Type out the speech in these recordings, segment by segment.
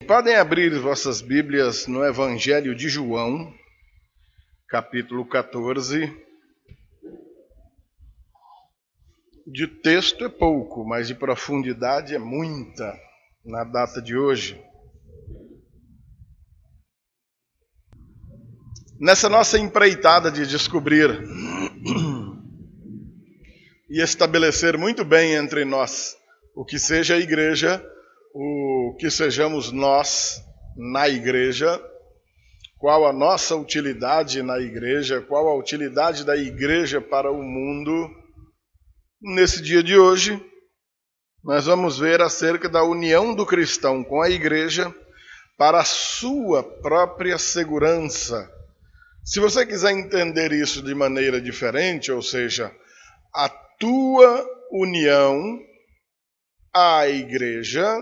Podem abrir vossas Bíblias no Evangelho de João, capítulo 14. De texto é pouco, mas de profundidade é muita na data de hoje. Nessa nossa empreitada de descobrir e estabelecer muito bem entre nós o que seja a igreja, o que sejamos nós na igreja, qual a nossa utilidade na igreja, qual a utilidade da igreja para o mundo. Nesse dia de hoje, nós vamos ver acerca da união do cristão com a igreja para a sua própria segurança. Se você quiser entender isso de maneira diferente, ou seja, a tua união à igreja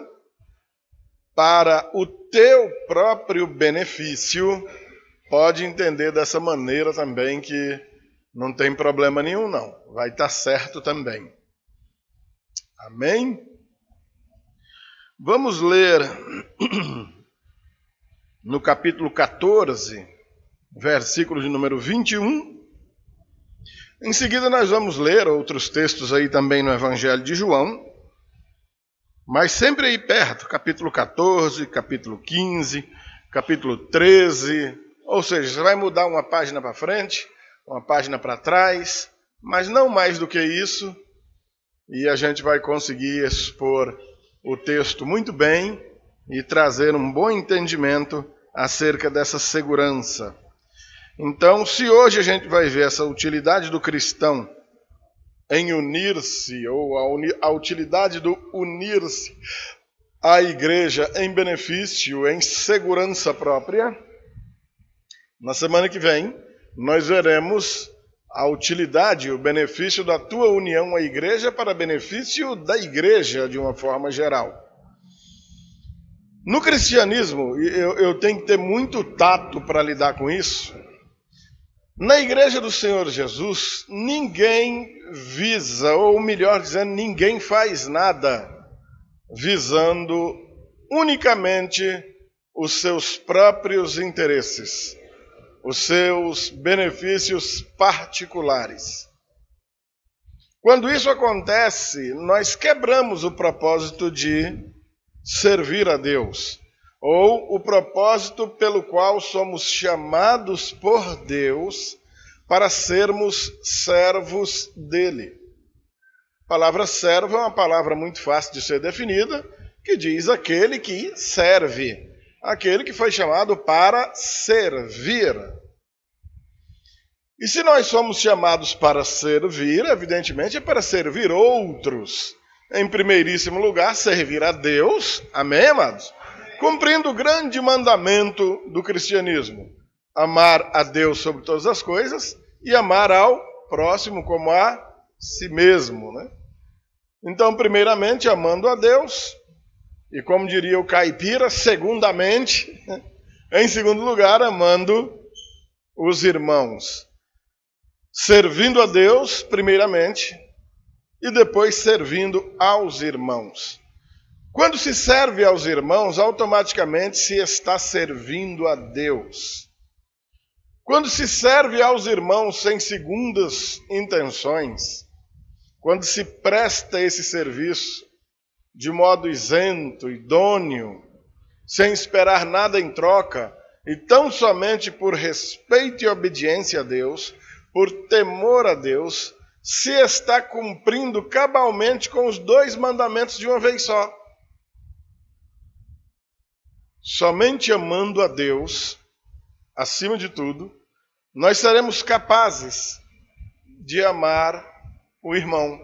para o teu próprio benefício, pode entender dessa maneira também, que não tem problema nenhum não, vai estar certo também. Amém? Vamos ler no capítulo 14, versículo de número 21. Em seguida nós vamos ler outros textos aí também no Evangelho de João, mas sempre aí perto, capítulo 14, capítulo 15, capítulo 13, ou seja, você vai mudar uma página para frente, uma página para trás, mas não mais do que isso, e a gente vai conseguir expor o texto muito bem e trazer um bom entendimento acerca dessa segurança. Então, se hoje a gente vai ver essa utilidade do cristão em unir-se, ou a utilidade do unir-se à igreja em benefício, em segurança própria, na semana que vem nós veremos a utilidade, o benefício da tua união à igreja para benefício da igreja de uma forma geral. No cristianismo, eu tenho que ter muito tato para lidar com isso. Na igreja do Senhor Jesus, ninguém visa, ou melhor dizendo, ninguém faz nada visando unicamente os seus próprios interesses, os seus benefícios particulares. Quando isso acontece, nós quebramos o propósito de servir a Deus, ou o propósito pelo qual somos chamados por Deus para sermos servos dele. A palavra servo é uma palavra muito fácil de ser definida, que diz aquele que serve, aquele que foi chamado para servir. E se nós somos chamados para servir, evidentemente é para servir outros. Em primeiríssimo lugar, servir a Deus, amém, amados? Cumprindo o grande mandamento do cristianismo, amar a Deus sobre todas as coisas e amar ao próximo como a si mesmo, né? Então, primeiramente, amando a Deus, e como diria o caipira, segundamente, em segundo lugar, amando os irmãos. Servindo a Deus, primeiramente, e depois servindo aos irmãos. Quando se serve aos irmãos, automaticamente se está servindo a Deus. Quando se serve aos irmãos sem segundas intenções, quando se presta esse serviço de modo isento, idôneo, sem esperar nada em troca, e tão somente por respeito e obediência a Deus, por temor a Deus, se está cumprindo cabalmente com os dois mandamentos de uma vez só. Somente amando a Deus, acima de tudo, nós seremos capazes de amar o irmão.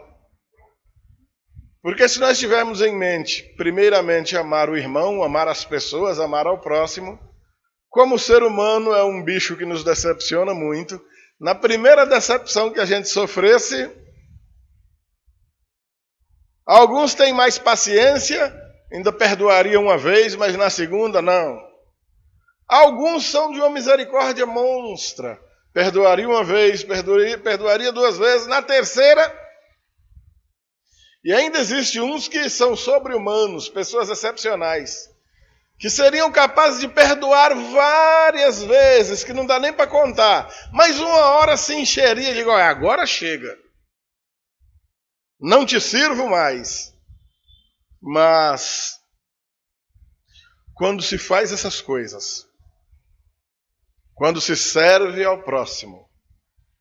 Porque se nós tivermos em mente, primeiramente, amar o irmão, amar as pessoas, amar ao próximo, como o ser humano é um bicho que nos decepciona muito, na primeira decepção que a gente sofresse, alguns têm mais paciência, ainda perdoaria uma vez, mas na segunda não. Alguns são de uma misericórdia monstra. Perdoaria uma vez, perdoaria duas vezes, na terceira. E ainda existem uns que são sobre-humanos, pessoas excepcionais, que seriam capazes de perdoar várias vezes, que não dá nem para contar, mas uma hora se encheria e digo, olha, agora chega. Não te sirvo mais. Mas, quando se faz essas coisas, quando se serve ao próximo,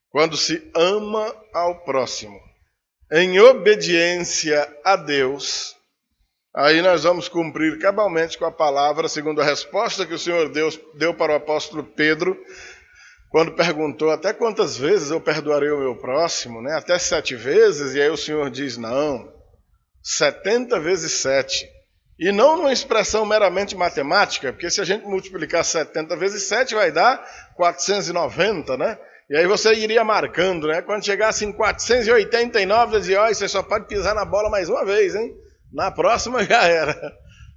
quando se ama ao próximo, em obediência a Deus, aí nós vamos cumprir cabalmente com a palavra, segundo a resposta que o Senhor deu para o apóstolo Pedro, quando perguntou até quantas vezes eu perdoarei o meu próximo, né? Até 7 vezes, e aí o Senhor diz, não, 70 vezes 7. E não numa expressão meramente matemática, porque se a gente multiplicar 70 vezes 7 vai dar 490, né? E aí você iria marcando, né? Quando chegasse em 489, eu dizia, olha, você só pode pisar na bola mais uma vez, hein? Na próxima já era.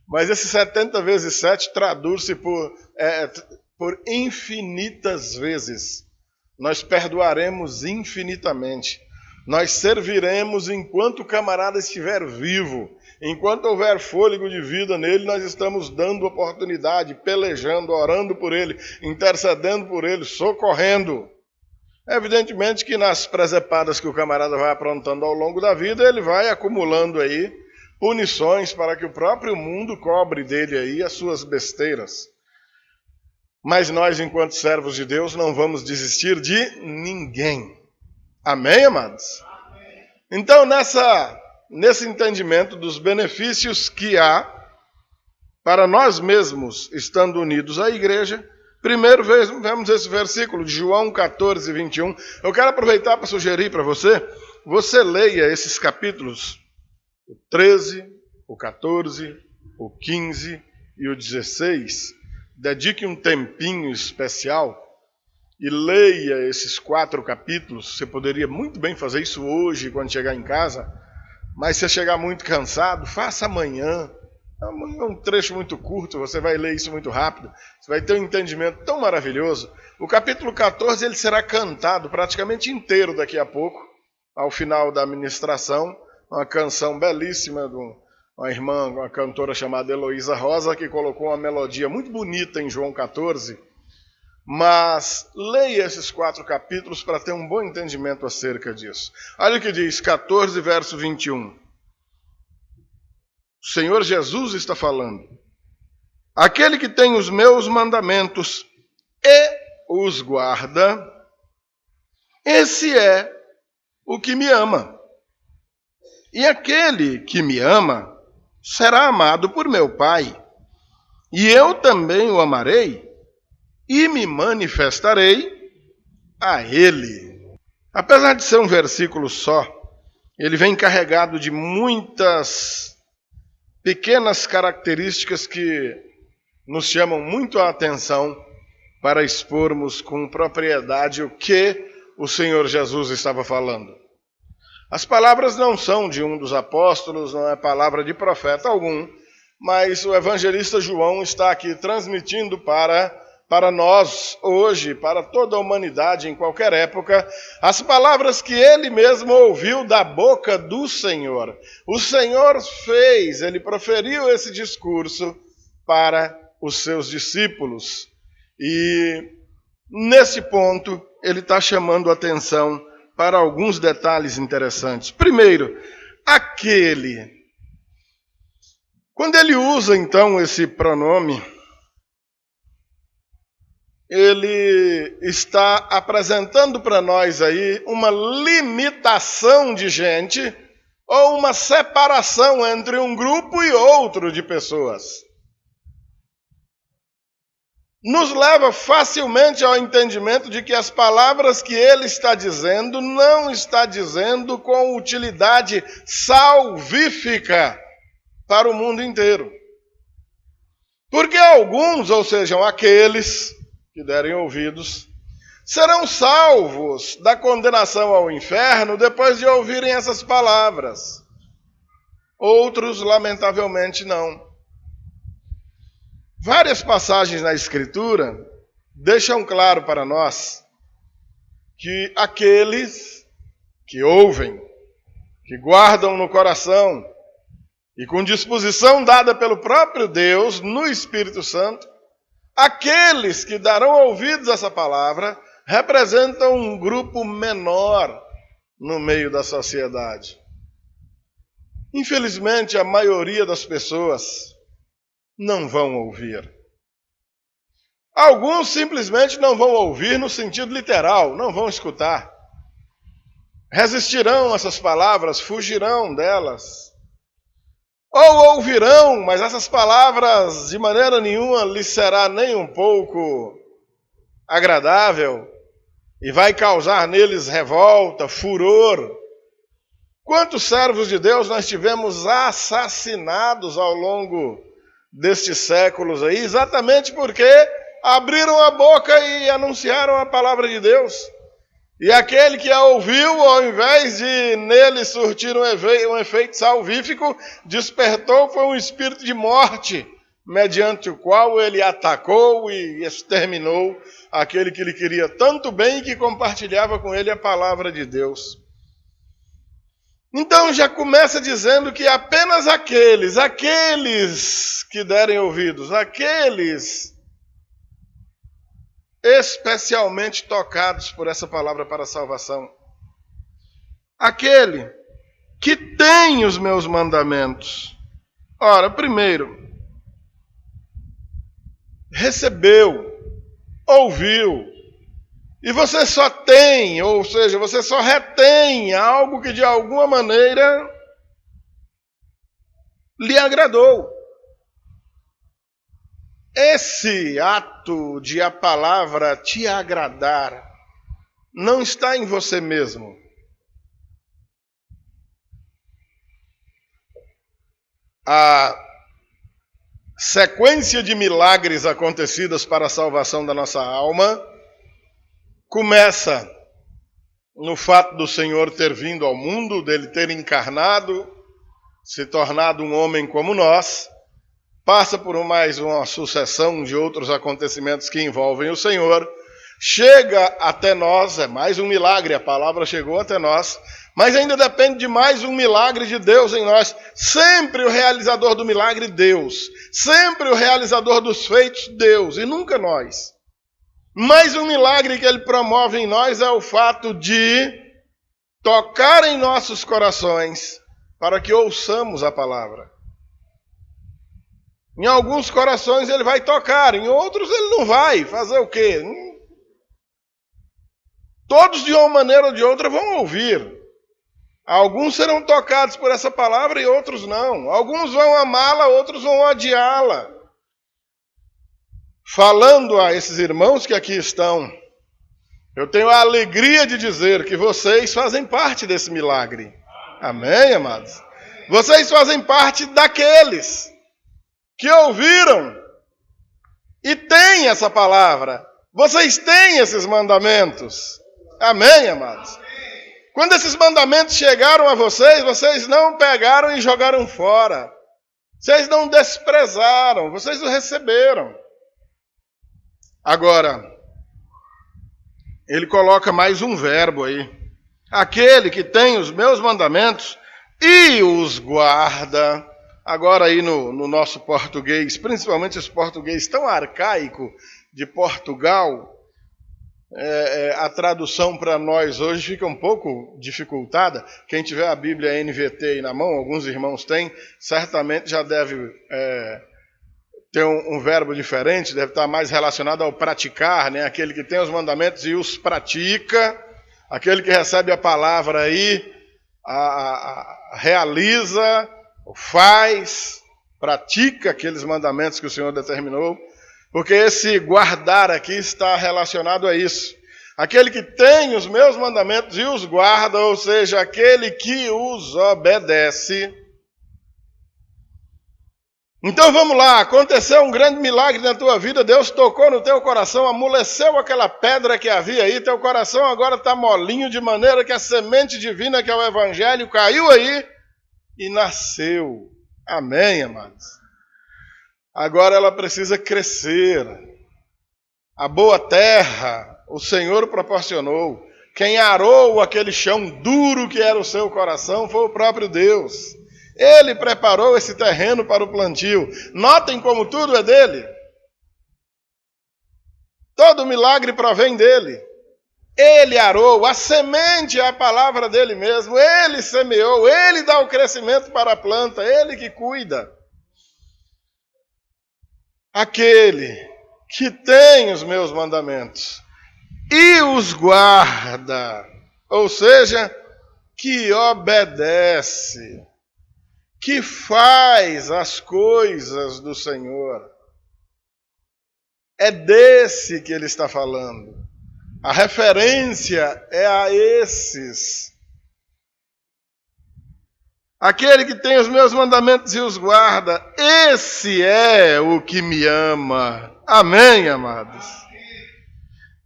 Mas esse 70 vezes 7 traduz-se por infinitas vezes. Nós perdoaremos infinitamente. Nós serviremos enquanto o camarada estiver vivo. Enquanto houver fôlego de vida nele, nós estamos dando oportunidade, pelejando, orando por ele, intercedendo por ele, socorrendo. Evidentemente que nas presepadas que o camarada vai aprontando ao longo da vida, ele vai acumulando aí punições para que o próprio mundo cobre dele aí as suas besteiras. Mas nós, enquanto servos de Deus, não vamos desistir de ninguém. Amém, amados? Amém. Então, nesse entendimento dos benefícios que há para nós mesmos, estando unidos à igreja, primeiro vemos esse versículo de João 14, 21. Eu quero aproveitar para sugerir para você leia esses capítulos, o 13, o 14, o 15 e o 16. Dedique um tempinho especial e leia esses 4 capítulos. Você poderia muito bem fazer isso hoje, quando chegar em casa, mas se chegar muito cansado, faça amanhã. Amanhã é um trecho muito curto, você vai ler isso muito rápido, você vai ter um entendimento tão maravilhoso. O capítulo 14 ele será cantado praticamente inteiro daqui a pouco, ao final da ministração, uma canção belíssima de uma irmã, uma cantora chamada Heloísa Rosa, que colocou uma melodia muito bonita em João 14, mas leia esses 4 capítulos para ter um bom entendimento acerca disso. Olha o que diz, 14, verso 21. O Senhor Jesus está falando. Aquele que tem os meus mandamentos e os guarda, esse é o que me ama. E aquele que me ama será amado por meu Pai. E eu também o amarei e me manifestarei a ele. Apesar de ser um versículo só, ele vem carregado de muitas pequenas características que nos chamam muito a atenção para expormos com propriedade o que o Senhor Jesus estava falando. As palavras não são de um dos apóstolos, não é palavra de profeta algum, mas o evangelista João está aqui transmitindo para nós hoje, para toda a humanidade em qualquer época, as palavras que ele mesmo ouviu da boca do Senhor. O Senhor ele proferiu esse discurso para os seus discípulos. E nesse ponto, ele está chamando a atenção para alguns detalhes interessantes. Primeiro, aquele. Quando ele usa, então, esse pronome, ele está apresentando para nós aí uma limitação de gente ou uma separação entre um grupo e outro de pessoas. Nos leva facilmente ao entendimento de que as palavras que ele está dizendo não está dizendo com utilidade salvífica para o mundo inteiro. Porque alguns, ou sejam, aqueles que derem ouvidos, serão salvos da condenação ao inferno depois de ouvirem essas palavras. Outros, lamentavelmente, não. Várias passagens na Escritura deixam claro para nós que aqueles que ouvem, que guardam no coração, e com disposição dada pelo próprio Deus no Espírito Santo, aqueles que darão ouvidos a essa palavra representam um grupo menor no meio da sociedade. Infelizmente, a maioria das pessoas não vão ouvir. Alguns simplesmente não vão ouvir no sentido literal, não vão escutar. Resistirão a essas palavras, fugirão delas. Ou ouvirão, mas essas palavras de maneira nenhuma lhes será nem um pouco agradável e vai causar neles revolta, furor. Quantos servos de Deus nós tivemos assassinados ao longo destes séculos aí, exatamente porque abriram a boca e anunciaram a palavra de Deus. E aquele que a ouviu, ao invés de nele surtir um efeito salvífico, despertou foi um espírito de morte, mediante o qual ele atacou e exterminou aquele que lhe queria tanto bem e que compartilhava com ele a palavra de Deus. Então já começa dizendo que apenas aqueles que derem ouvidos, aqueles especialmente tocados por essa palavra para a salvação, aquele que tem os meus mandamentos. Ora, primeiro, recebeu, ouviu, e você só tem, ou seja, você só retém algo que de alguma maneira lhe agradou. Esse ato de a palavra te agradar não está em você mesmo. A sequência de milagres acontecidas para a salvação da nossa alma começa no fato do Senhor ter vindo ao mundo, dele ter encarnado, se tornado um homem como nós, passa por mais uma sucessão de outros acontecimentos que envolvem o Senhor, chega até nós, é mais um milagre, a palavra chegou até nós, mas ainda depende de mais um milagre de Deus em nós. Sempre o realizador do milagre, Deus. Sempre o realizador dos feitos, Deus, e nunca nós. Mais um milagre que ele promove em nós é o fato de tocar em nossos corações para que ouçamos a palavra. Em alguns corações ele vai tocar, em outros ele não vai. Fazer o quê? Todos de uma maneira ou de outra vão ouvir. Alguns serão tocados por essa palavra e outros não. Alguns vão amá-la, outros vão odiá-la. Falando a esses irmãos que aqui estão, eu tenho a alegria de dizer que vocês fazem parte desse milagre. Amém, amados? Vocês fazem parte daqueles que ouviram e têm essa palavra. Vocês têm esses mandamentos. Amém, amados? Quando esses mandamentos chegaram a vocês, vocês não pegaram e jogaram fora. Vocês não desprezaram, vocês o receberam. Agora, ele coloca mais um verbo aí. Aquele que tem os meus mandamentos e os guarda. Agora aí no nosso português, principalmente esse português tão arcaico de Portugal, a tradução para nós hoje fica um pouco dificultada. Quem tiver a Bíblia NVT aí na mão, alguns irmãos têm, certamente já deve ter um verbo diferente, deve estar mais relacionado ao praticar, né? Aquele que tem os mandamentos e os pratica, aquele que recebe a palavra aí, realiza, faz, pratica aqueles mandamentos que o Senhor determinou, porque esse guardar aqui está relacionado a isso. Aquele que tem os meus mandamentos e os guarda, ou seja, aquele que os obedece. Então vamos lá, aconteceu um grande milagre na tua vida, Deus tocou no teu coração, amoleceu aquela pedra que havia aí, teu coração agora está molinho, de maneira que a semente divina que é o Evangelho caiu aí e nasceu. Amém, amados? Agora ela precisa crescer. A boa terra o Senhor proporcionou. Quem arou aquele chão duro que era o seu coração foi o próprio Deus. Ele preparou esse terreno para o plantio. Notem como tudo é dele. Todo milagre provém dele. Ele arou, a semente é a palavra dele mesmo. Ele semeou, ele dá o crescimento para a planta, ele que cuida. Aquele que tem os meus mandamentos e os guarda, ou seja, que obedece, que faz as coisas do Senhor. É desse que ele está falando. A referência é a esses. Aquele que tem os meus mandamentos e os guarda, esse é o que me ama. Amém, amados?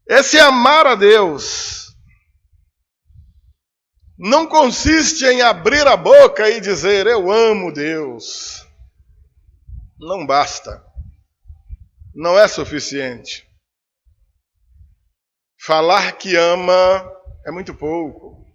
Esse amar a Deus não consiste em abrir a boca e dizer, eu amo Deus. Não basta. Não é suficiente. Falar que ama é muito pouco.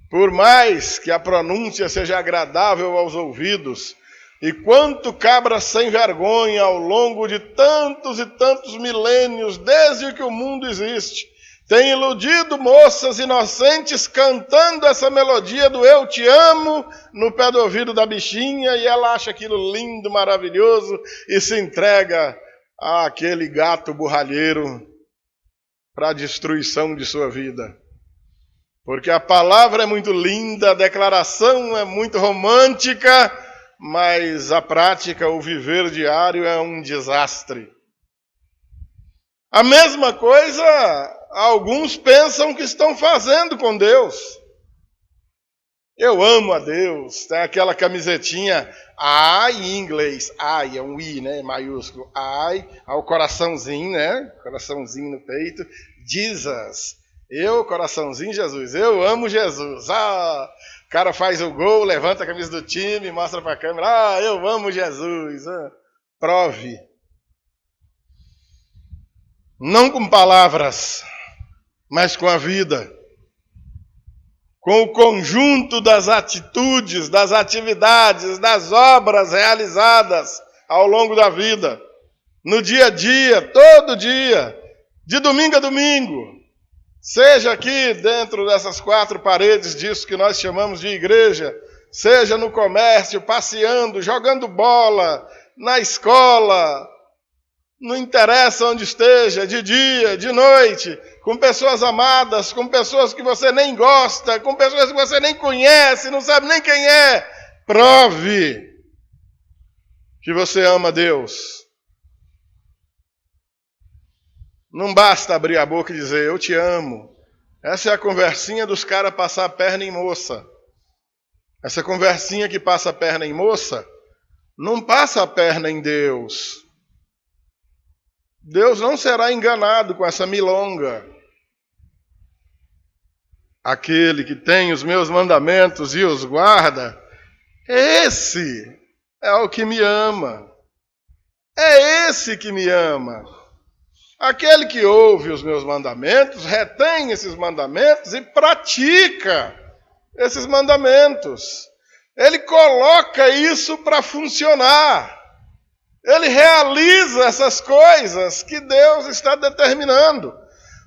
Por mais que a pronúncia seja agradável aos ouvidos, e quanto cabra sem vergonha ao longo de tantos e tantos milênios, desde que o mundo existe, tem iludido moças inocentes cantando essa melodia do eu te amo no pé do ouvido da bichinha, e ela acha aquilo lindo, maravilhoso, e se entrega àquele gato borralheiro para a destruição de sua vida. Porque a palavra é muito linda, a declaração é muito romântica, mas a prática, o viver diário é um desastre. A mesma coisa, alguns pensam que estão fazendo com Deus. Eu amo a Deus, tem aquela camisetinha I em inglês, I é um I, né, maiúsculo, I, ao coraçãozinho, né, coraçãozinho no peito, Jesus, eu, coraçãozinho, Jesus, eu amo Jesus, o cara faz o gol, levanta a camisa do time, mostra para a câmera, eu amo Jesus, prove. Não com palavras, mas com a vida. Com o conjunto das atitudes, das atividades, das obras realizadas ao longo da vida. No dia a dia, todo dia, de domingo a domingo. Seja aqui dentro dessas quatro paredes disso que nós chamamos de igreja, seja no comércio, passeando, jogando bola, na escola, não interessa onde esteja, de dia, de noite, com pessoas amadas, com pessoas que você nem gosta, com pessoas que você nem conhece, não sabe nem quem é. Prove que você ama Deus. Não basta abrir a boca e dizer, eu te amo. Essa é a conversinha dos caras passar a perna em moça. Essa conversinha que passa a perna em moça, não passa a perna em Deus. Deus não será enganado com essa milonga. Aquele que tem os meus mandamentos e os guarda, esse é o que me ama. É esse que me ama. Aquele que ouve os meus mandamentos, retém esses mandamentos e pratica esses mandamentos. Ele coloca isso para funcionar. Ele realiza essas coisas que Deus está determinando.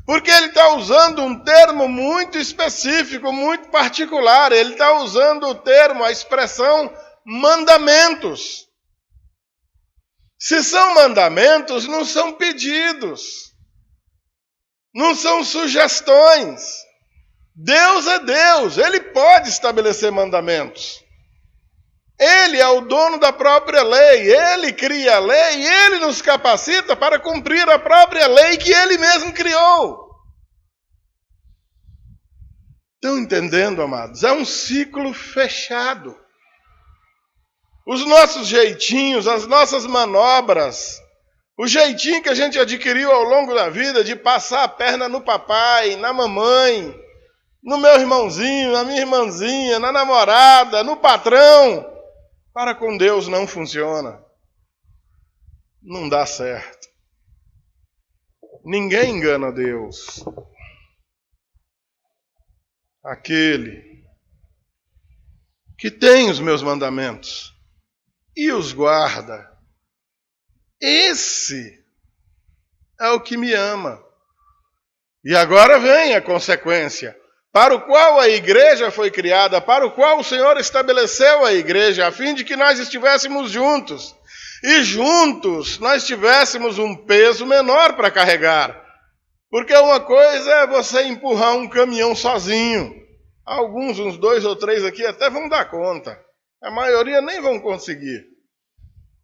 Porque ele está usando um termo muito específico, muito particular. Ele está usando o termo, a expressão mandamentos. Se são mandamentos, não são pedidos. Não são sugestões. Deus é Deus, ele pode estabelecer mandamentos. Ele é o dono da própria lei, ele cria a lei e ele nos capacita para cumprir a própria lei que ele mesmo criou. Estão entendendo, amados? É um ciclo fechado. Os nossos jeitinhos, as nossas manobras, o jeitinho que a gente adquiriu ao longo da vida de passar a perna no papai, na mamãe, no meu irmãozinho, na minha irmãzinha, na namorada, no patrão, para com Deus não funciona. Não dá certo. Ninguém engana Deus. Aquele que tem os meus mandamentos e os guarda, esse é o que me ama. E agora vem a consequência, para o qual a igreja foi criada, para o qual o Senhor estabeleceu a igreja, a fim de que nós estivéssemos juntos. E juntos nós tivéssemos um peso menor para carregar. Porque uma coisa é você empurrar um caminhão sozinho. Alguns, uns 2 ou 3 aqui até vão dar conta. A maioria nem vão conseguir.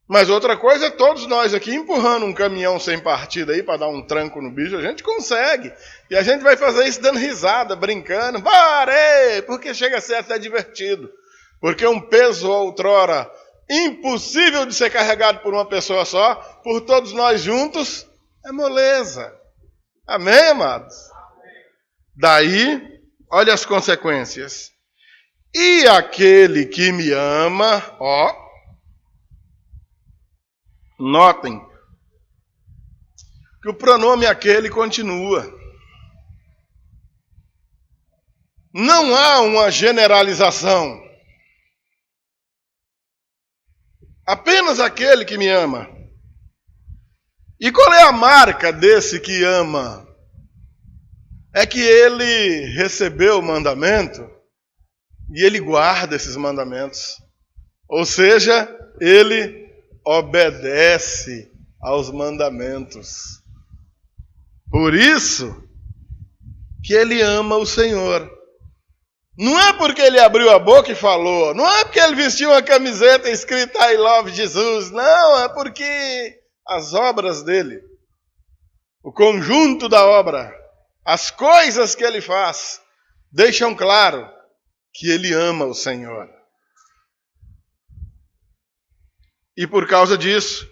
Mas outra coisa é todos nós aqui empurrando um caminhão sem partida aí para dar um tranco no bicho. A gente consegue. E a gente vai fazer isso dando risada, brincando. Parei! Porque chega a ser até divertido. Porque um peso outrora impossível de ser carregado por uma pessoa só, por todos nós juntos, é moleza. Amém, amados? Daí, olha as consequências. E aquele que me ama, notem que o pronome aquele continua. Não há uma generalização. Apenas aquele que me ama. E qual é a marca desse que ama? É que ele recebeu o mandamento e ele guarda esses mandamentos. Ou seja, ele obedece aos mandamentos. Por isso que ele ama o Senhor. Não é porque ele abriu a boca e falou, não é porque ele vestiu uma camiseta escrita I love Jesus, não, é porque as obras dele, o conjunto da obra, as coisas que ele faz, deixam claro que ele ama o Senhor. E por causa disso,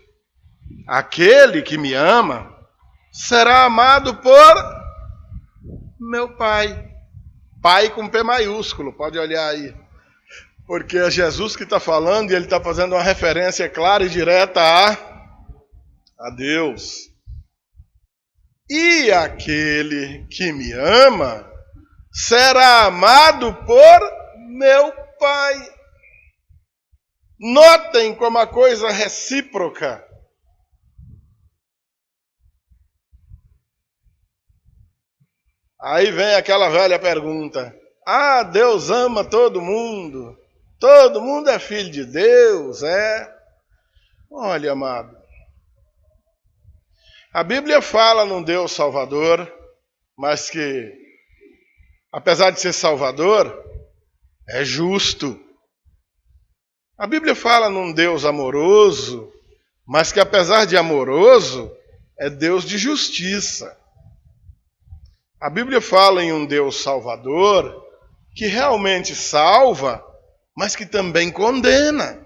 aquele que me ama será amado por meu Pai. Pai com P maiúsculo, pode olhar aí. Porque é Jesus que está falando e ele está fazendo uma referência clara e direta a Deus. E aquele que me ama será amado por meu Pai. Notem como a coisa é recíproca. Aí vem aquela velha pergunta. Deus ama todo mundo. Todo mundo é filho de Deus, é? Olha, amado. A Bíblia fala num Deus salvador, mas que, apesar de ser salvador, é justo. A Bíblia fala num Deus amoroso, mas que apesar de amoroso, é Deus de justiça. A Bíblia fala em um Deus salvador, que realmente salva, mas que também condena.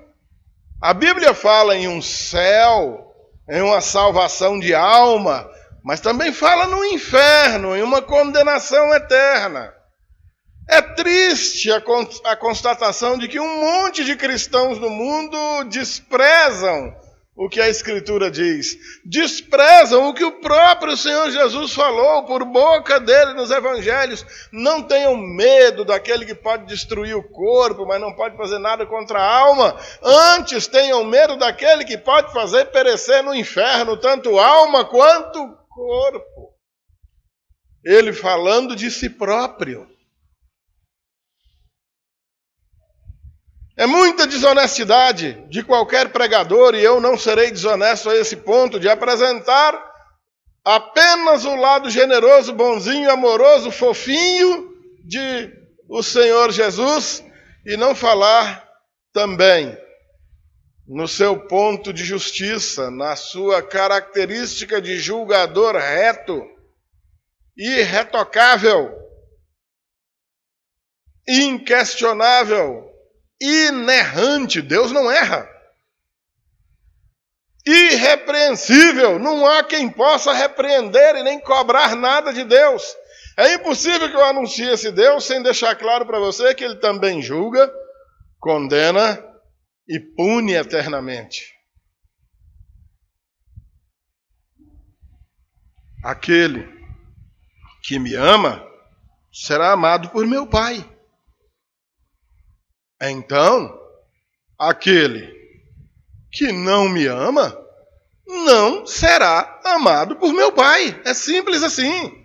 A Bíblia fala em um céu, em uma salvação de alma, mas também fala no inferno, em uma condenação eterna. É triste a constatação de que um monte de cristãos no mundo desprezam o que a Escritura diz. Desprezam o que o próprio Senhor Jesus falou por boca dele nos Evangelhos. Não tenham medo daquele que pode destruir o corpo, mas não pode fazer nada contra a alma. Antes tenham medo daquele que pode fazer perecer no inferno tanto alma quanto corpo. Ele falando de si próprio. É muita desonestidade de qualquer pregador, e eu não serei desonesto a esse ponto, de apresentar apenas o lado generoso, bonzinho, amoroso, fofinho de o Senhor Jesus e não falar também no seu ponto de justiça, na sua característica de julgador reto, irretocável, inquestionável, inerrante. Deus não erra. Irrepreensível. Não há quem possa repreender e nem cobrar nada de Deus. É impossível que eu anuncie esse Deus sem deixar claro para você que ele também julga, condena e pune eternamente. Aquele que me ama será amado por meu Pai. Então, aquele que não me ama não será amado por meu Pai. É simples assim.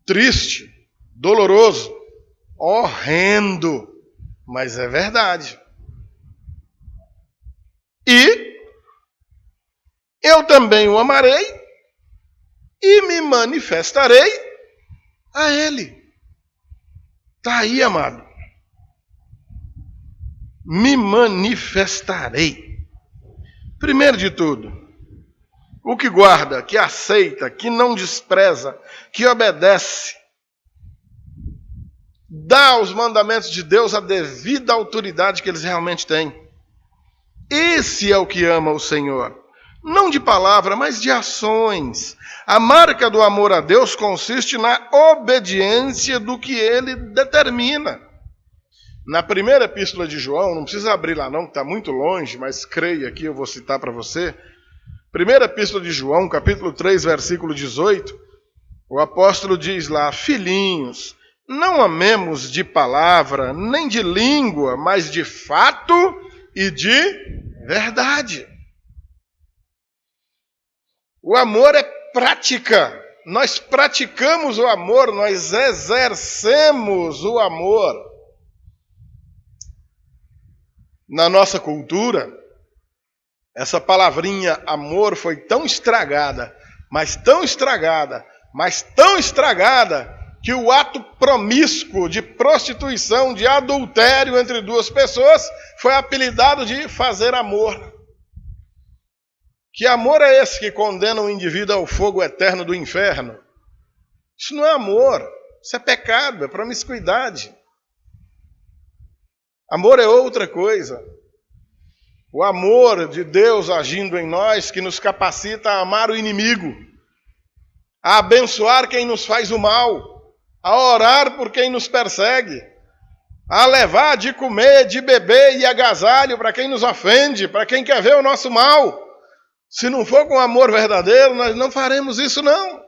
Triste, doloroso, horrendo, mas é verdade. E eu também o amarei e me manifestarei a Ele. Está aí, amado. Me manifestarei. Primeiro de tudo, o que guarda, que aceita, que não despreza, que obedece, dá aos mandamentos de Deus a devida autoridade que eles realmente têm. Esse é o que ama o Senhor. Não de palavra, mas de ações. A marca do amor a Deus consiste na obediência do que Ele determina. Na primeira epístola de João, não precisa abrir lá não, que está muito longe, mas creia aqui, eu vou citar para você. Primeira epístola de João, capítulo 3, versículo 18, o apóstolo diz lá: filhinhos, não amemos de palavra, nem de língua, mas de fato e de verdade. O amor é prática. Nós praticamos o amor, nós exercemos o amor. Na nossa cultura, essa palavrinha amor foi tão estragada, mas tão estragada, mas tão estragada, que o ato promíscuo de prostituição, de adultério entre duas pessoas, foi apelidado de fazer amor. Que amor é esse que condena o indivíduo ao fogo eterno do inferno? Isso não é amor, isso é pecado, é promiscuidade. Amor é outra coisa. O amor de Deus agindo em nós, que nos capacita a amar o inimigo, a abençoar quem nos faz o mal, a orar por quem nos persegue, a levar de comer, de beber e agasalho para quem nos ofende, para quem quer ver o nosso mal. Se não for com amor verdadeiro, nós não faremos isso não.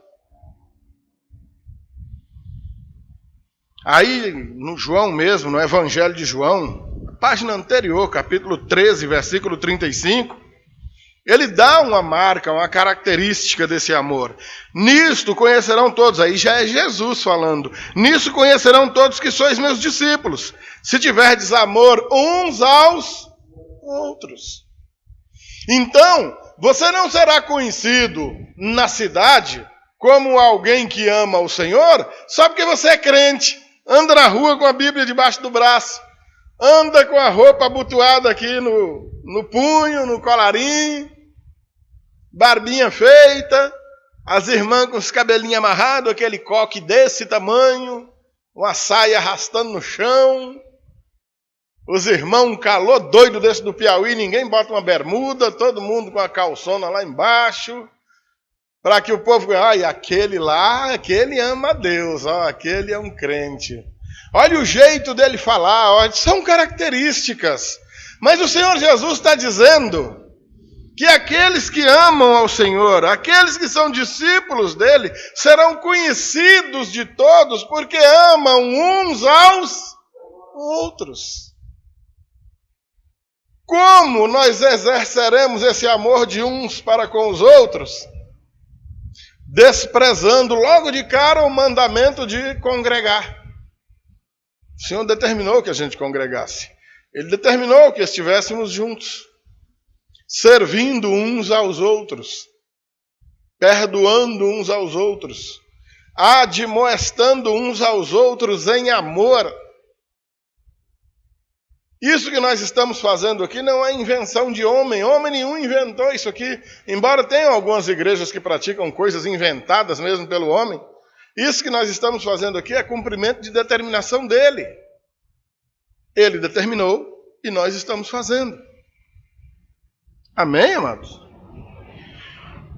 Aí, no João mesmo, no Evangelho de João, página anterior, capítulo 13, versículo 35, ele dá uma marca, uma característica desse amor. Nisto conhecerão todos, aí já é Jesus falando, nisso conhecerão todos que sois meus discípulos, se tiverdes amor uns aos outros. Então, você não será conhecido na cidade como alguém que ama o Senhor só porque você é crente, anda na rua com a Bíblia debaixo do braço, anda com a roupa abotoada aqui no punho, no colarinho, barbinha feita, as irmãs com os cabelinhos amarrados, aquele coque desse tamanho, uma saia arrastando no chão, os irmãos, um calor doido desse do Piauí, ninguém bota uma bermuda, todo mundo com a calçona lá embaixo, para que o povo, ai, aquele lá, aquele ama a Deus, ó, aquele é um crente. Olha o jeito dele falar, ó, são características. Mas o Senhor Jesus está dizendo que aqueles que amam ao Senhor, aqueles que são discípulos dele, serão conhecidos de todos porque amam uns aos outros. Como nós exerceremos esse amor de uns para com os outros? Desprezando logo de cara o mandamento de congregar. O Senhor determinou que a gente congregasse. Ele determinou que estivéssemos juntos, servindo uns aos outros, perdoando uns aos outros, admoestando uns aos outros em amor. Isso que nós estamos fazendo aqui não é invenção de homem. Homem nenhum inventou isso aqui. Embora tenham algumas igrejas que praticam coisas inventadas mesmo pelo homem, isso que nós estamos fazendo aqui é cumprimento de determinação dele. Ele determinou e nós estamos fazendo. Amém, amados?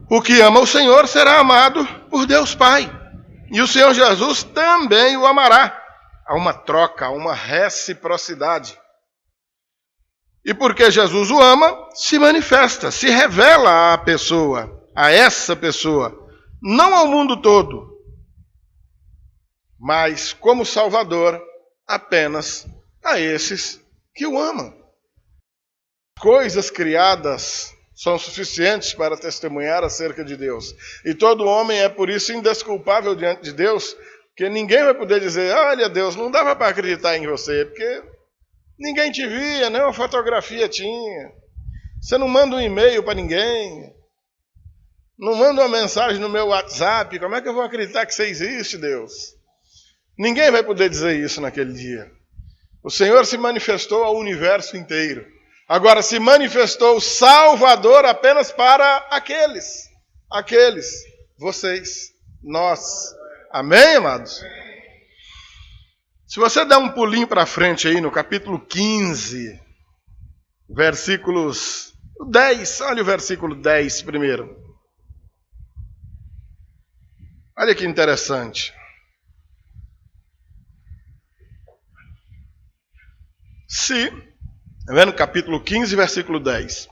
O que ama o Senhor será amado por Deus Pai. E o Senhor Jesus também o amará. Há uma troca, há uma reciprocidade. E porque Jesus o ama, se manifesta, se revela à pessoa, a essa pessoa, não ao mundo todo, mas como Salvador, apenas a esses que o amam. Coisas criadas são suficientes para testemunhar acerca de Deus. E todo homem é por isso indesculpável diante de Deus, porque ninguém vai poder dizer, olha Deus, não dava para acreditar em você, porque ninguém te via, nem uma fotografia tinha. Você não manda um e-mail para ninguém. Não manda uma mensagem no meu WhatsApp. Como é que eu vou acreditar que você existe, Deus? Ninguém vai poder dizer isso naquele dia. O Senhor se manifestou ao universo inteiro. Agora, se manifestou o Salvador apenas para aqueles, vocês, nós. Amém, amados? Se você der um pulinho para frente aí no capítulo 15, versículos 10, olha o versículo 10 primeiro. Olha que interessante. Vendo capítulo 15, versículo 10.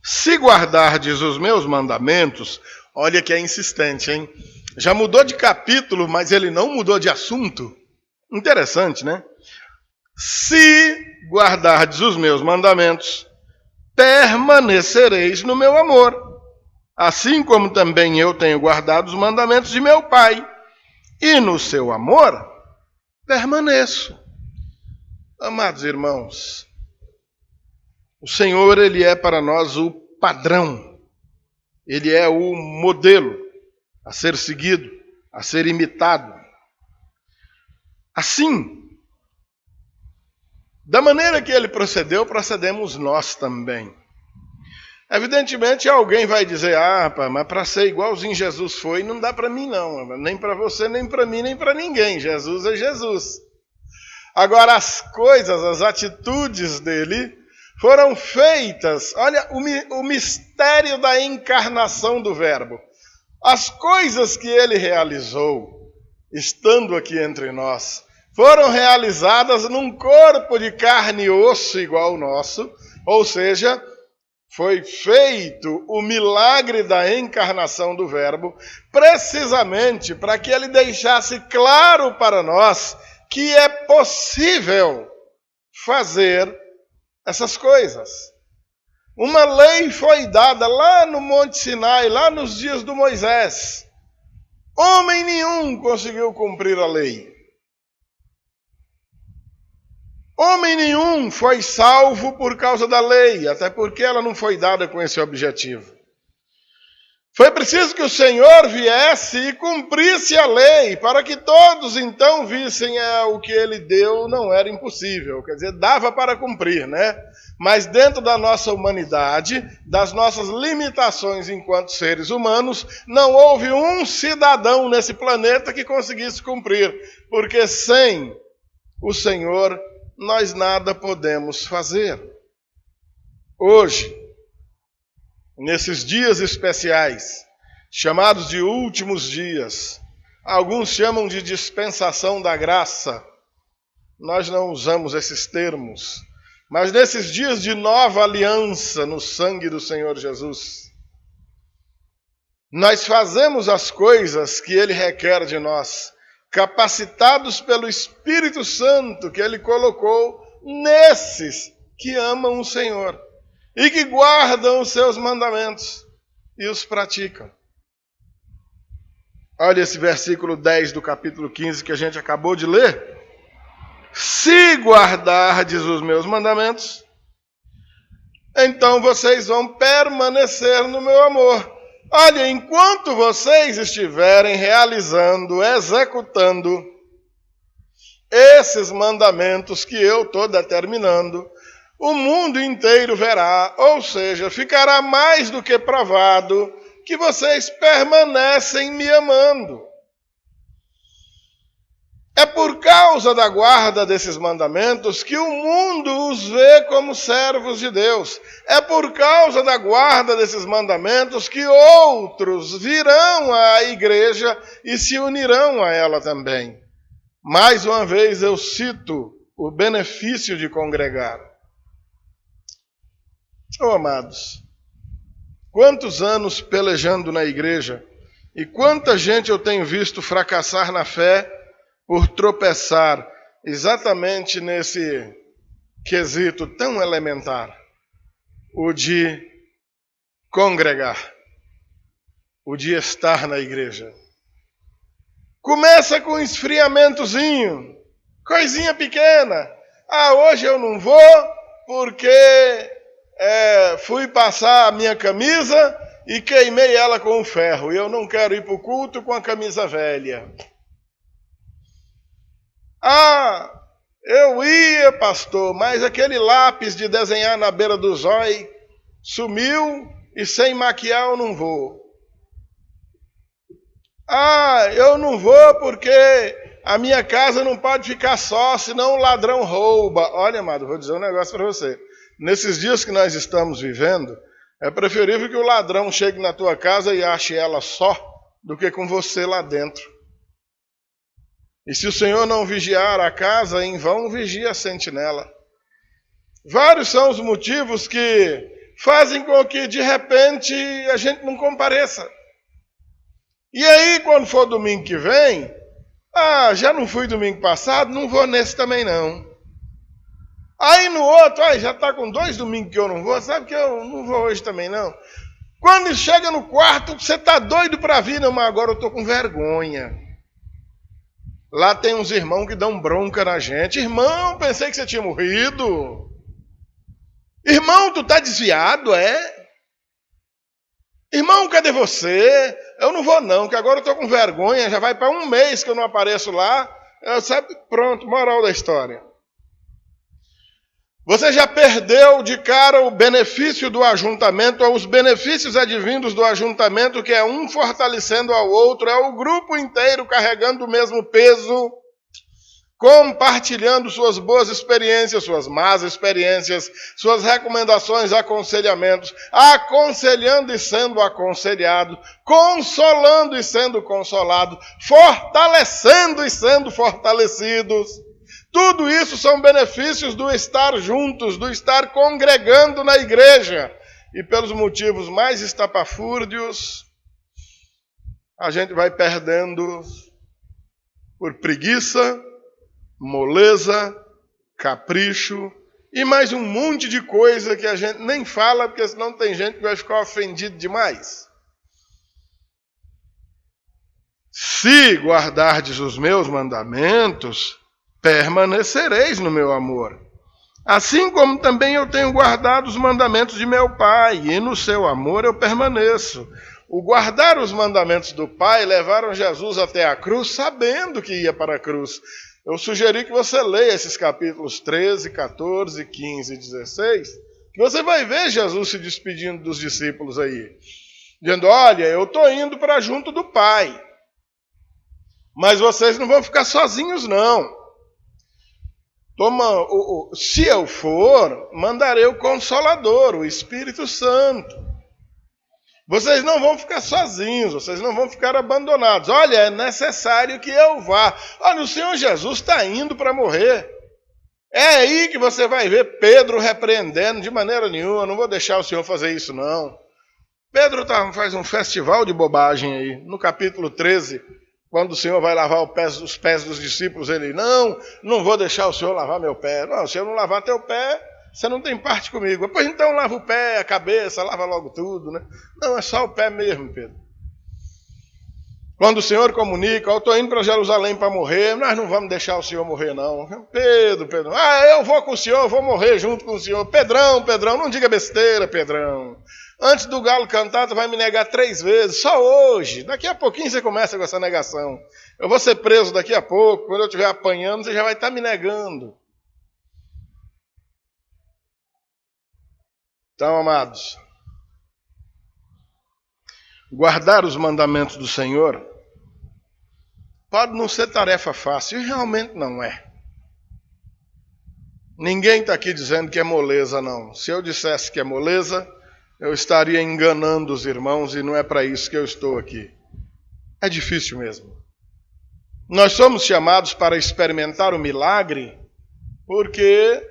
Se guardardes os meus mandamentos, olha que é insistente, hein? Já mudou de capítulo, mas ele não mudou de assunto. Interessante, né? Se guardardes os meus mandamentos, permanecereis no meu amor, assim como também eu tenho guardado os mandamentos de meu Pai, e no seu amor permaneço. Amados irmãos, o Senhor, Ele é para nós o padrão, Ele é o modelo a ser seguido, a ser imitado. Assim, da maneira que Ele procedeu, procedemos nós também. Evidentemente, alguém vai dizer, mas para ser igualzinho Jesus foi, não dá para mim não, nem para você, nem para mim, nem para ninguém. Jesus é Jesus. Agora, as coisas, as atitudes dele foram feitas, olha o mistério da encarnação do Verbo. As coisas que ele realizou, estando aqui entre nós, foram realizadas num corpo de carne e osso igual ao nosso, ou seja, foi feito o milagre da encarnação do Verbo, precisamente para que ele deixasse claro para nós que é possível fazer essas coisas. Uma lei foi dada lá no Monte Sinai, lá nos dias do Moisés. Homem nenhum conseguiu cumprir a lei. Homem nenhum foi salvo por causa da lei, até porque ela não foi dada com esse objetivo. Foi preciso que o Senhor viesse e cumprisse a lei, para que todos então vissem o que ele deu não era impossível. Quer dizer, dava para cumprir, né? Mas dentro da nossa humanidade, das nossas limitações enquanto seres humanos, não houve um cidadão nesse planeta que conseguisse cumprir. Porque sem o Senhor, nós nada podemos fazer. Hoje, nesses dias especiais, chamados de últimos dias, alguns chamam de dispensação da graça. Nós não usamos esses termos, mas nesses dias de nova aliança no sangue do Senhor Jesus, nós fazemos as coisas que Ele requer de nós, capacitados pelo Espírito Santo que Ele colocou nesses que amam o Senhor e que guardam os seus mandamentos e os praticam. Olha esse versículo 10 do capítulo 15 que a gente acabou de ler. Se guardardes os meus mandamentos, então vocês vão permanecer no meu amor. Olha, enquanto vocês estiverem realizando, executando esses mandamentos que eu estou determinando, o mundo inteiro verá, ou seja, ficará mais do que provado que vocês permanecem me amando. É por causa da guarda desses mandamentos que o mundo os vê como servos de Deus. É por causa da guarda desses mandamentos que outros virão à igreja e se unirão a ela também. Mais uma vez eu cito o benefício de congregar. Oh, amados, quantos anos pelejando na igreja e quanta gente eu tenho visto fracassar na fé por tropeçar exatamente nesse quesito tão elementar, o de congregar, o de estar na igreja. Começa com um esfriamentozinho, coisinha pequena. Hoje eu não vou porque fui passar a minha camisa e queimei ela com um ferro. E eu não quero ir para o culto com a camisa velha. Eu ia, pastor, mas aquele lápis de desenhar na beira do zóio sumiu e sem maquiar eu não vou. Eu não vou porque a minha casa não pode ficar só, senão o ladrão rouba. Olha, amado, vou dizer um negócio para você. Nesses dias que nós estamos vivendo, é preferível que o ladrão chegue na tua casa e ache ela só, do que com você lá dentro. E se o Senhor não vigiar a casa, em vão vigia a sentinela. Vários são os motivos que fazem com que, de repente, a gente não compareça. E aí, quando for domingo que vem, já não fui domingo passado, não vou nesse também não. Aí no outro, já está com 2 domingos que eu não vou, sabe que eu não vou hoje também não. Quando chega no quarto, você está doido para vir, não, mas agora eu estou com vergonha. Lá tem uns irmãos que dão bronca na gente. Irmão, pensei que você tinha morrido. Irmão, tu está desviado, é? Irmão, cadê você? Eu não vou não, que agora eu estou com vergonha, já vai para 1 mês que eu não apareço lá. Pronto, moral da história. Você já perdeu de cara o benefício do ajuntamento, ou os benefícios advindos do ajuntamento, que é um fortalecendo ao outro, é o grupo inteiro carregando o mesmo peso, compartilhando suas boas experiências, suas más experiências, suas recomendações, aconselhamentos, aconselhando e sendo aconselhado, consolando e sendo consolado, fortalecendo e sendo fortalecidos. Tudo isso são benefícios do estar juntos, do estar congregando na igreja. E pelos motivos mais estapafúrdios, a gente vai perdendo por preguiça, moleza, capricho e mais um monte de coisa que a gente nem fala, porque senão tem gente que vai ficar ofendido demais. Se guardardes os meus mandamentos, permanecereis no meu amor. Assim como também eu tenho guardado os mandamentos de meu Pai, e no seu amor eu permaneço. O guardar os mandamentos do Pai levaram Jesus até a cruz, sabendo que ia para a cruz. Eu sugeri que você leia esses capítulos 13, 14, 15 e 16, que você vai ver Jesus se despedindo dos discípulos aí, dizendo, olha, eu estou indo para junto do Pai, mas vocês não vão ficar sozinhos não. Se eu for, mandarei o Consolador, o Espírito Santo. Vocês não vão ficar sozinhos, vocês não vão ficar abandonados. Olha, é necessário que eu vá. Olha, o Senhor Jesus está indo para morrer. É aí que você vai ver Pedro repreendendo de maneira nenhuma. Não vou deixar o Senhor fazer isso, não. Pedro faz um festival de bobagem aí. No capítulo 13, quando o Senhor vai lavar os pés dos discípulos, ele, não vou deixar o Senhor lavar meu pé. Não, se eu não lavar teu pé, você não tem parte comigo. Pois então lava o pé, a cabeça, lava logo tudo, né? Não, é só o pé mesmo, Pedro. Quando o Senhor comunica, eu estou indo para Jerusalém para morrer, nós não vamos deixar o Senhor morrer, não. Pedro, eu vou com o Senhor, eu vou morrer junto com o Senhor. Pedrão, não diga besteira, Pedrão. Antes do galo cantar, tu vai me negar 3 vezes, só hoje. Daqui a pouquinho você começa com essa negação. Eu vou ser preso daqui a pouco, quando eu estiver apanhando, você já vai estar me negando. Então, amados, guardar os mandamentos do Senhor pode não ser tarefa fácil, e realmente não é. Ninguém está aqui dizendo que é moleza, não. Se eu dissesse que é moleza, eu estaria enganando os irmãos e não é para isso que eu estou aqui. É difícil mesmo. Nós somos chamados para experimentar o milagre porque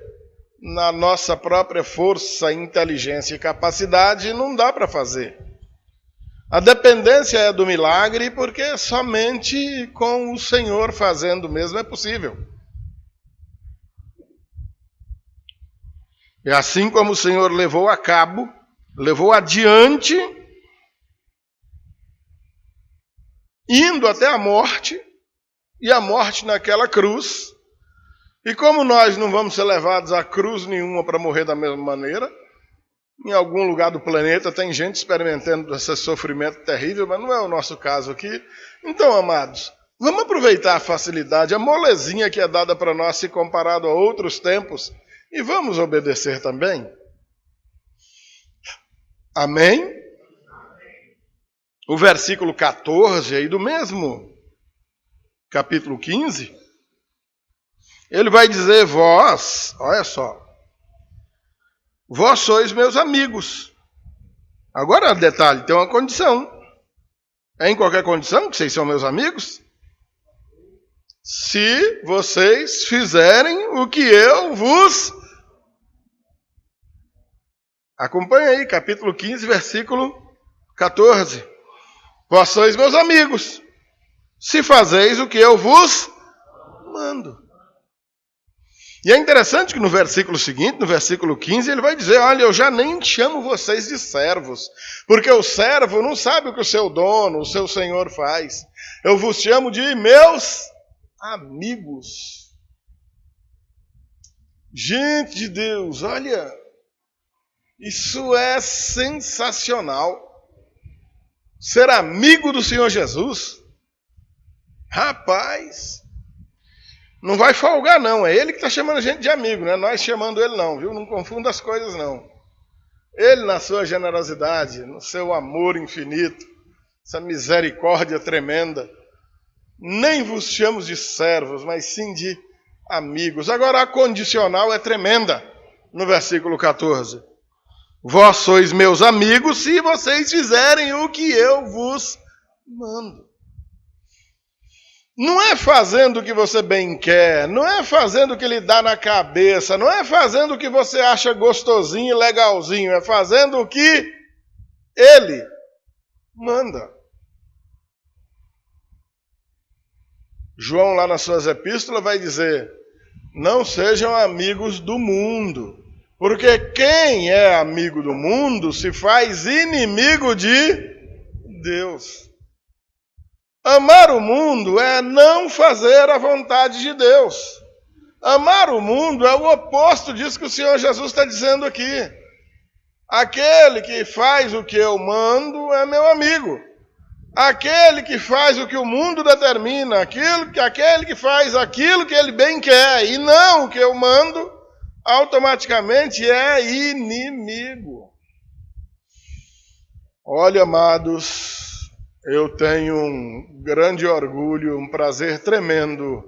na nossa própria força, inteligência e capacidade não dá para fazer. A dependência é do milagre porque somente com o Senhor fazendo mesmo é possível. E assim como o Senhor levou a cabo, levou adiante, indo até a morte, e a morte naquela cruz. E como nós não vamos ser levados a cruz nenhuma para morrer da mesma maneira, em algum lugar do planeta tem gente experimentando esse sofrimento terrível, mas não é o nosso caso aqui. Então, amados, vamos aproveitar a facilidade, a molezinha que é dada para nós se comparado a outros tempos, e vamos obedecer também. Amém? O versículo 14 aí do mesmo capítulo 15, ele vai dizer, vós, olha só, vós sois meus amigos. Agora, detalhe, tem uma condição. É em qualquer condição que vocês são meus amigos? Se vocês fizerem o que eu vos... Acompanha aí, capítulo 15, versículo 14. Vós sois meus amigos, se fazeis o que eu vos mando. E é interessante que no versículo seguinte, no versículo 15, ele vai dizer, olha, eu já nem chamo vocês de servos, porque o servo não sabe o que o seu dono, o seu senhor faz. Eu vos chamo de meus amigos. Gente de Deus, olha, isso é sensacional. Ser amigo do Senhor Jesus, rapaz, não vai folgar não, é Ele que está chamando a gente de amigo, não é nós chamando Ele não, viu? Não confunda as coisas não. Ele na sua generosidade, no seu amor infinito, essa misericórdia tremenda, nem vos chamo de servos, mas sim de amigos. Agora a condicional é tremenda, no versículo 14. Vós sois meus amigos se vocês fizerem o que eu vos mando. Não é fazendo o que você bem quer, não é fazendo o que lhe dá na cabeça, não é fazendo o que você acha gostosinho e legalzinho, é fazendo o que Ele manda. João, lá nas suas epístolas, vai dizer, não sejam amigos do mundo, porque quem é amigo do mundo se faz inimigo de Deus. Amar o mundo é não fazer a vontade de Deus. Amar o mundo é o oposto disso que o Senhor Jesus está dizendo aqui. Aquele que faz o que eu mando é meu amigo. Aquele que faz o que o mundo determina, aquele que faz aquilo que ele bem quer e não o que eu mando, automaticamente é inimigo. Olha, amados, eu tenho um grande orgulho, um prazer tremendo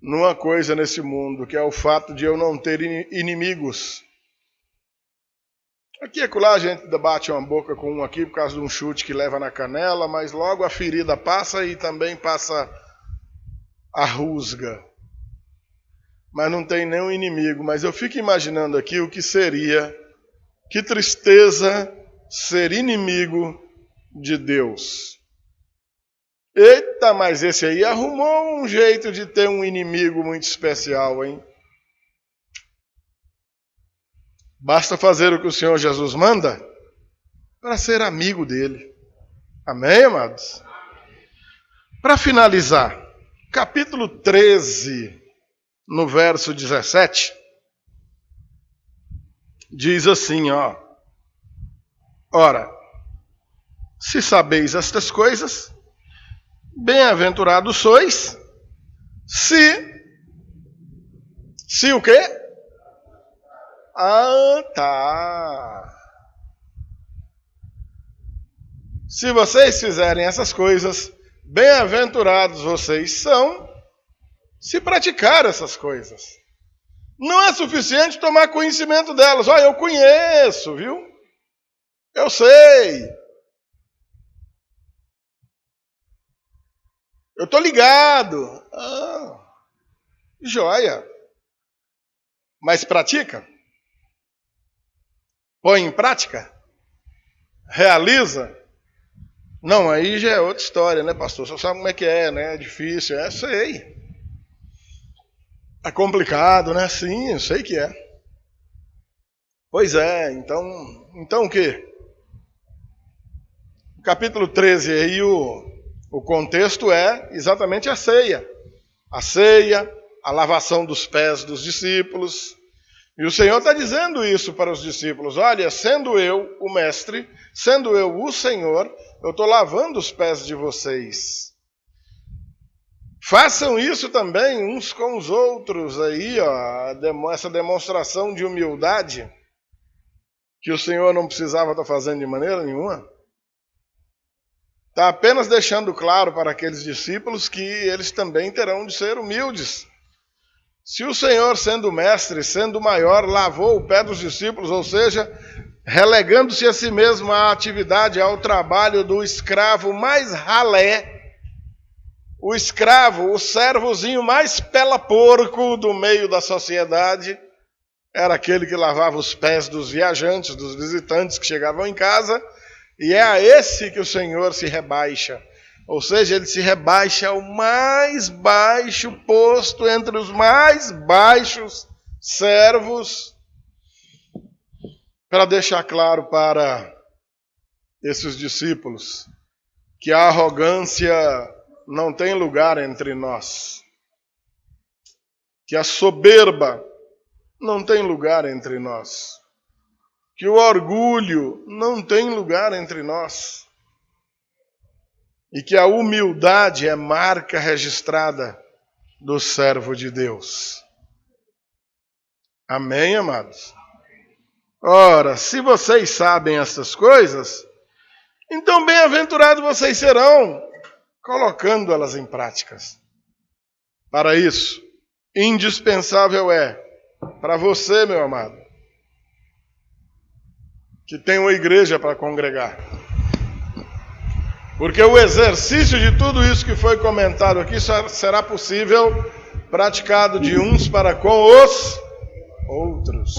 numa coisa nesse mundo, que é o fato de eu não ter inimigos. Aqui e acolá a gente bate uma boca com um aqui por causa de um chute que leva na canela, mas logo a ferida passa e também passa a rusga. Mas não tem nenhum inimigo. Mas eu fico imaginando aqui o que seria, que tristeza ser inimigo de Deus. Eita, mas esse aí arrumou um jeito de ter um inimigo muito especial, hein? Basta fazer o que o Senhor Jesus manda para ser amigo dele. Amém, amados? Para finalizar, capítulo 13, no verso 17, diz assim, ó. Ora, se sabeis estas coisas, bem-aventurados sois, se o quê? Ah, tá. Se vocês fizerem essas coisas, bem-aventurados vocês são, se praticar essas coisas. Não é suficiente tomar conhecimento delas. Olha, eu conheço, viu? Eu sei. Eu estou ligado. Ah, joia. Mas pratica? Põe em prática? Realiza? Não, aí já é outra história, né, pastor? Você sabe como é que é, né? É difícil, sei. É complicado, né? Sim, eu sei que é. Pois é, então o quê? No capítulo 13 aí o contexto é exatamente a ceia. A ceia, a lavação dos pés dos discípulos. E o Senhor está dizendo isso para os discípulos. Olha, sendo eu o mestre, sendo eu o Senhor, eu estou lavando os pés de vocês. Façam isso também uns com os outros aí, ó, essa demonstração de humildade que o Senhor não precisava estar fazendo de maneira nenhuma. Está apenas deixando claro para aqueles discípulos que eles também terão de ser humildes. Se o Senhor, sendo mestre, sendo maior, lavou o pé dos discípulos, ou seja, relegando-se a si mesmo à atividade, ao trabalho do escravo mais ralé, o escravo, o servozinho mais pela-porco do meio da sociedade, era aquele que lavava os pés dos viajantes, dos visitantes que chegavam em casa, e é a esse que o Senhor se rebaixa. Ou seja, ele se rebaixa ao mais baixo posto entre os mais baixos servos, para deixar claro para esses discípulos que a arrogância não tem lugar entre nós, que a soberba não tem lugar entre nós, que o orgulho não tem lugar entre nós, e que a humildade é marca registrada do servo de Deus. Amém, amados? Ora, se vocês sabem essas coisas, então bem-aventurados vocês serão, colocando elas em práticas. Para isso, indispensável é, para você, meu amado, que tem uma igreja para congregar. Porque o exercício de tudo isso que foi comentado aqui só será possível praticado de uns para com os outros.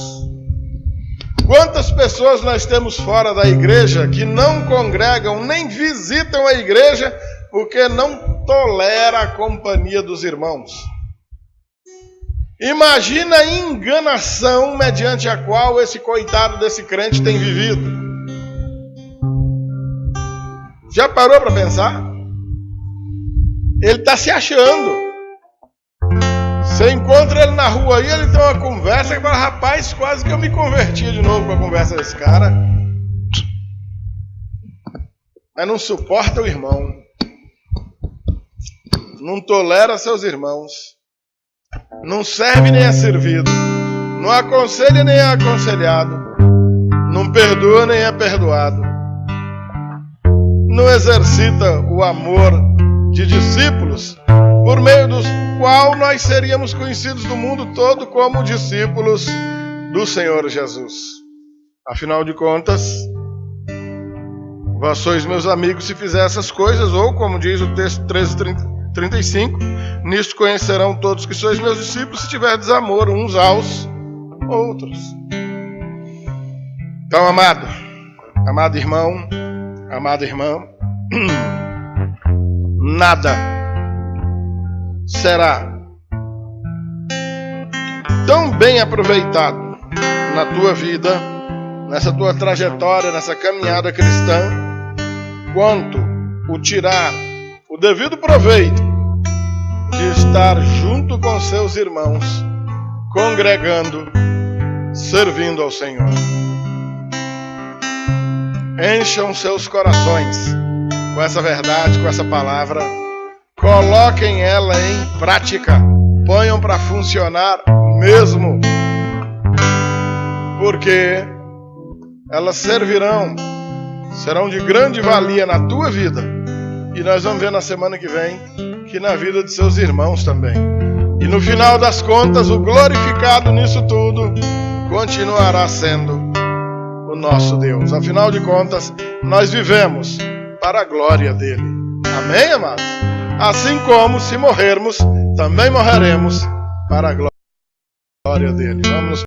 Quantas pessoas nós temos fora da igreja que não congregam nem visitam a igreja porque não tolera a companhia dos irmãos? Imagina a enganação mediante a qual esse coitado desse crente tem vivido. Já parou para pensar? Ele está se achando. Você encontra ele na rua aí, ele tem uma conversa que fala, rapaz, quase que eu me convertia de novo com a conversa desse cara. Mas não suporta o irmão. Não tolera seus irmãos. Não serve nem é servido. Não aconselha nem é aconselhado. Não perdoa nem é perdoado. Não exercita o amor de discípulos, por meio dos qual nós seríamos conhecidos do mundo todo como discípulos do Senhor Jesus. Afinal de contas, vós sois meus amigos se fizer essas coisas, ou como diz o texto 13:35, nisto conhecerão todos que sois meus discípulos se tiverdes amor uns aos outros. Então, amado irmão, amada irmã, nada será tão bem aproveitado na tua vida, nessa tua trajetória, nessa caminhada cristã, quanto o tirar o devido proveito de estar junto com seus irmãos, congregando, servindo ao Senhor. Encham seus corações com essa verdade, com essa palavra. Coloquem ela em prática. Ponham para funcionar mesmo. Porque elas servirão, serão de grande valia na tua vida. E nós vamos ver na semana que vem que na vida de seus irmãos também. E no final das contas, o glorificado nisso tudo continuará sendo o nosso Deus. Afinal de contas, nós vivemos para a glória dele. Amém, amados? Assim como, se morrermos, também morreremos para a glória dele. Vamos